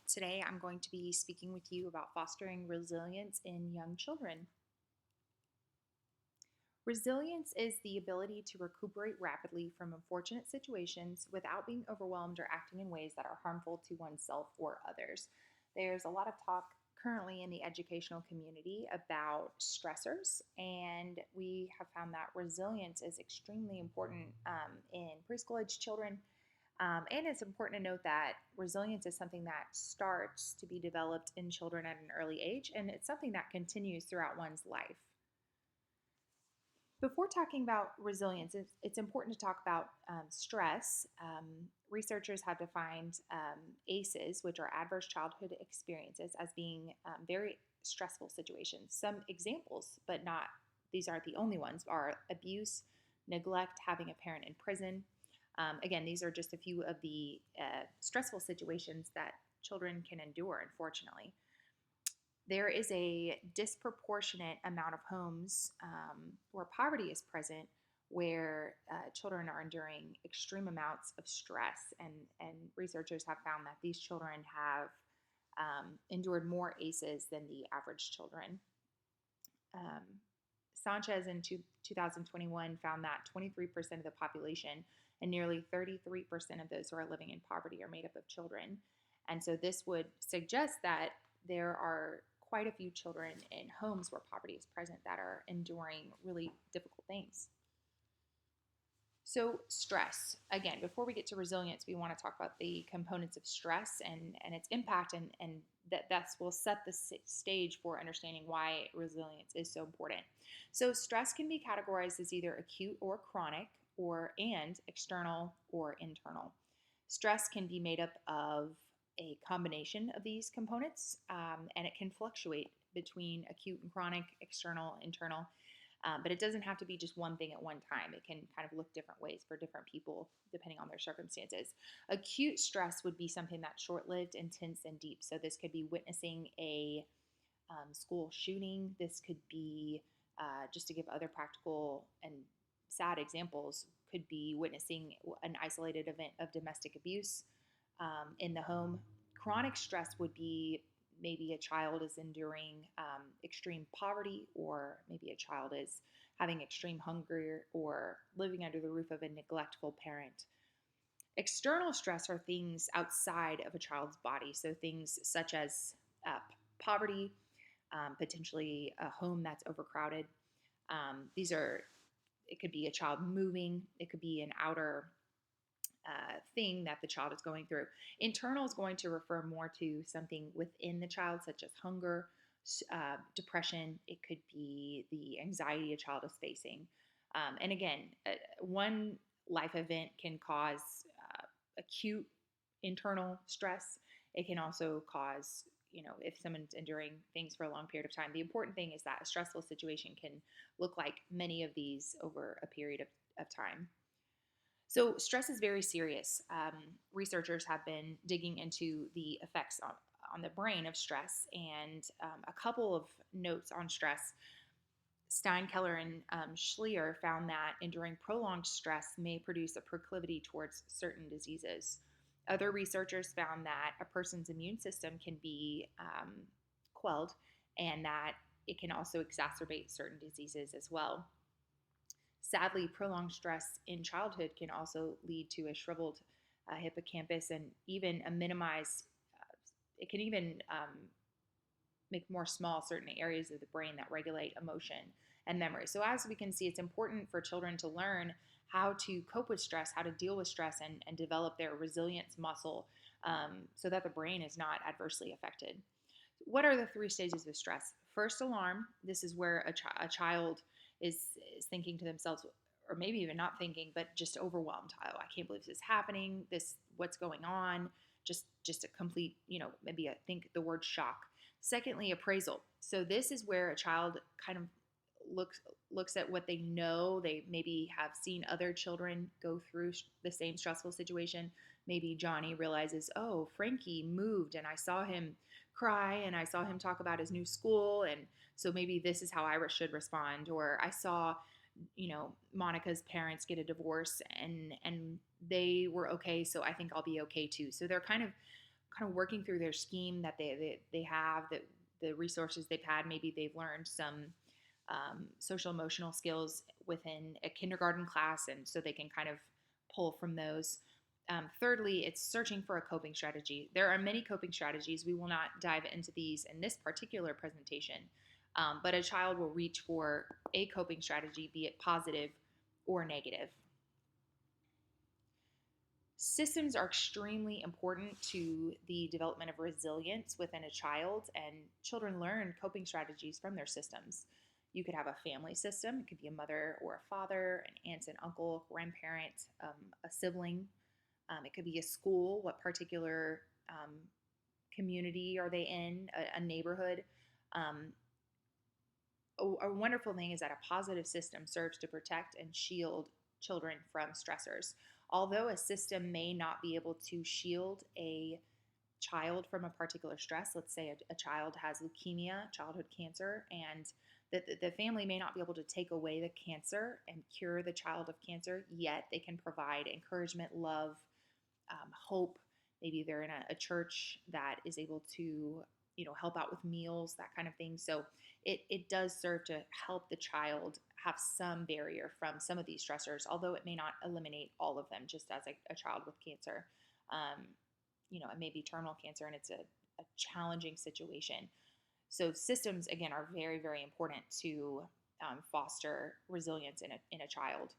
Today I'm going to be speaking with you about fostering resilience in young children. Resilience is the ability to recuperate rapidly from unfortunate situations without being overwhelmed or acting in ways that are harmful to oneself or others. There's a lot of talk currently in the educational community about stressors, and we have found that resilience is extremely important in preschool age children. And it's important to note that resilience is something that starts to be developed in children at an early age, and it's something that continues throughout one's life. Before talking about resilience, it's important to talk about stress. Researchers have defined ACEs, which are adverse childhood experiences, as being very stressful situations. Some examples, but not these aren't the only ones, are abuse, neglect, having a parent in prison. Again, these are just a few of the stressful situations that children can endure, unfortunately. There is a disproportionate amount of homes where poverty is present, where children are enduring extreme amounts of stress, and researchers have found that these children have endured more ACEs than the average children. Um, Sanchez in 2021 found that 23% of the population and nearly 33% of those who are living in poverty are made up of children. And so this would suggest that there are quite a few children in homes where poverty is present that are enduring really difficult things. So, stress. Again, before we get to resilience, we want to talk about the components of stress and its impact, and that will set the stage for understanding why resilience is so important. So, stress can be categorized as either acute or chronic, and external or internal. Stress can be made up of a combination of these components, and it can fluctuate between acute and chronic, external, internal. But it doesn't have to be just one thing at one time. It can kind of look different ways for different people depending on their circumstances. Acute stress would be something that's short lived, intense, and deep. So this could be witnessing a school shooting. This could be, just to give other practical and sad examples, could be witnessing an isolated event of domestic abuse in the home. Chronic stress would be maybe a child is enduring extreme poverty, or maybe a child is having extreme hunger or living under the roof of a neglectful parent. External stress are things outside of a child's body, so things such as poverty, potentially a home that's overcrowded. These are, it could be a child moving, it could be an outer thing that the child is going through. Internal is going to refer more to something within the child, such as hunger, depression. It could be the anxiety a child is facing. And again, one life event can cause acute internal stress. It can also cause, if someone's enduring things for a long period of time. The important thing is that a stressful situation can look like many of these over a period of time. So, stress is very serious. Researchers have been digging into the effects on the brain of stress, and a couple of notes on stress. Steinkeller and Schlier found that enduring prolonged stress may produce a proclivity towards certain diseases. Other researchers found that a person's immune system can be quelled, and that it can also exacerbate certain diseases as well. Sadly, prolonged stress in childhood can also lead to a shriveled hippocampus, and even a minimized, it can even make more small certain areas of the brain that regulate emotion and memory. So, as we can see, it's important for children to learn how to cope with stress, how to deal with stress, and develop their resilience muscle, so that the brain is not adversely affected. What are the three stages of stress? First, alarm. This is where a child is thinking to themselves, or maybe even not thinking, but just overwhelmed. Oh, I can't believe this is happening. What's going on? Just a complete, maybe I think the word shock. Secondly, appraisal. So this is where a child kind of looks at what they know. They maybe have seen other children go through the same stressful situation. Maybe Johnny realizes, oh, Frankie moved and I saw him cry and I saw him talk about his new school, and so maybe this is how I should respond. Or I saw, Monica's parents get a divorce and they were okay, so I think I'll be okay too. So they're kind of kind of working through their scheme that they have, that the resources they've had. Maybe they've learned some social emotional skills within a kindergarten class, and so they can kind of pull from those. Thirdly, it's searching for a coping strategy. There are many coping strategies. We will not dive into these in this particular presentation, but a child will reach for a coping strategy, be it positive or negative. Systems are extremely important to the development of resilience within a child, and children learn coping strategies from their systems. You could have a family system. It could be a mother or a father, an aunt and uncle, grandparent, a sibling. It could be a school. What particular community are they in? A neighborhood. Um, a wonderful thing is that a positive system serves to protect and shield children from stressors. Although a system may not be able to shield a child from a particular stress, let's say a child has leukemia, childhood cancer, and the family may not be able to take away the cancer and cure the child of cancer, yet they can provide encouragement, love, hope. Maybe they're in a church that is able to, help out with meals, that kind of thing. So it does serve to help the child have some barrier from some of these stressors, although it may not eliminate all of them, just as a child with cancer. It may be terminal cancer and it's a challenging situation. So systems, again, are very, very important to foster resilience in a child.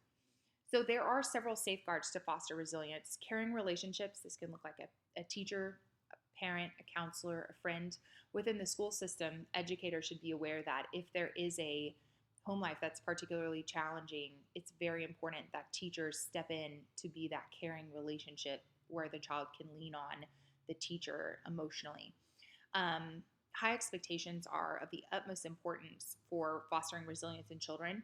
So there are several safeguards to foster resilience. Caring relationships, this can look like a teacher, a parent, a counselor, a friend. Within the school system, educators should be aware that if there is a home life that's particularly challenging, it's very important that teachers step in to be that caring relationship where the child can lean on the teacher emotionally. High expectations are of the utmost importance for fostering resilience in children.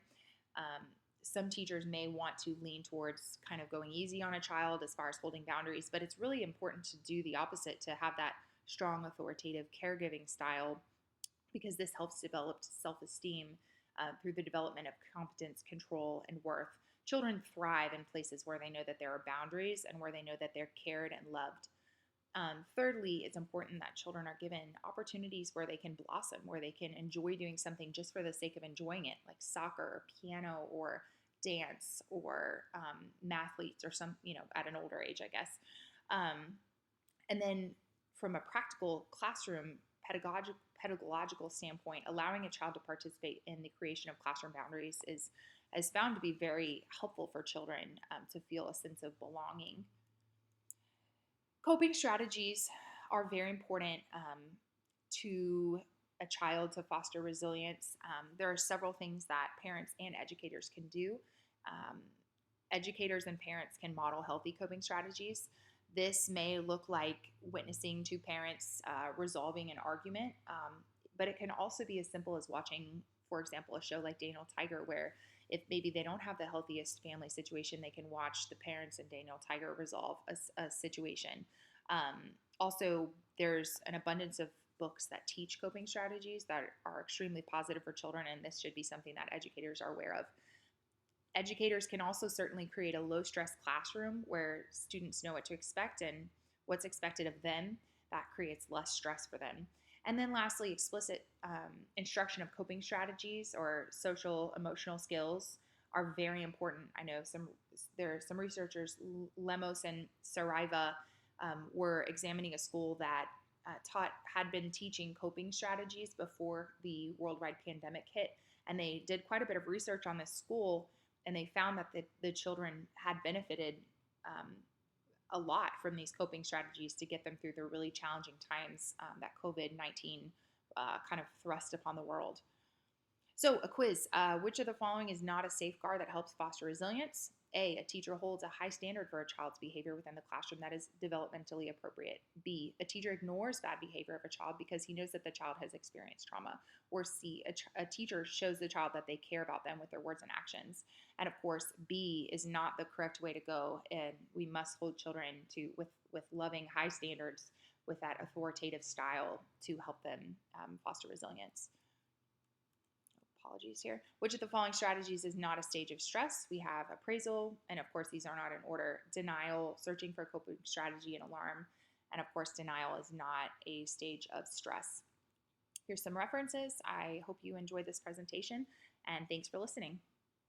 Some teachers may want to lean towards kind of going easy on a child as far as holding boundaries, but it's really important to do the opposite, to have that strong, authoritative caregiving style, because this helps develop self-esteem through the development of competence, control, and worth. Children thrive in places where they know that there are boundaries and where they know that they're cared and loved. Thirdly, it's important that children are given opportunities where they can blossom, where they can enjoy doing something just for the sake of enjoying it, like soccer or piano or dance or mathletes or some, at an older age, I guess. And then from a practical classroom pedagogical standpoint, allowing a child to participate in the creation of classroom boundaries is found to be very helpful for children to feel a sense of belonging. Coping strategies are very important to a child to foster resilience. There are several things that parents and educators can do. Educators and parents can model healthy coping strategies. This may look like witnessing two parents resolving an argument, but it can also be as simple as watching, for example, a show like Daniel Tiger, where if maybe they don't have the healthiest family situation, they can watch the parents and Daniel Tiger resolve a situation. Also, there's an abundance of books that teach coping strategies that are extremely positive for children, and this should be something that educators are aware of. Educators can also certainly create a low-stress classroom where students know what to expect and what's expected of them. That creates less stress for them. And then lastly, explicit instruction of coping strategies or social emotional skills are very important. I know there are some researchers, Lemos and Saraiva, were examining a school that had been teaching coping strategies before the worldwide pandemic hit. And they did quite a bit of research on this school, and they found that the children had benefited a lot from these coping strategies to get them through the really challenging times that COVID-19 kind of thrust upon the world. So a quiz, which of the following is not a safeguard that helps foster resilience? A teacher holds a high standard for a child's behavior within the classroom that is developmentally appropriate. B, a teacher ignores bad behavior of a child because he knows that the child has experienced trauma. Or C, a teacher shows the child that they care about them with their words and actions. And of course, B is not the correct way to go, and we must hold children with loving high standards with that authoritative style to help them foster resilience. Apologies here. Which of the following strategies is not a stage of stress? We have appraisal, and of course these are not in order: denial, searching for a coping strategy, and alarm. And of course, denial is not a stage of stress. Here's some references. I hope you enjoyed this presentation, and thanks for listening.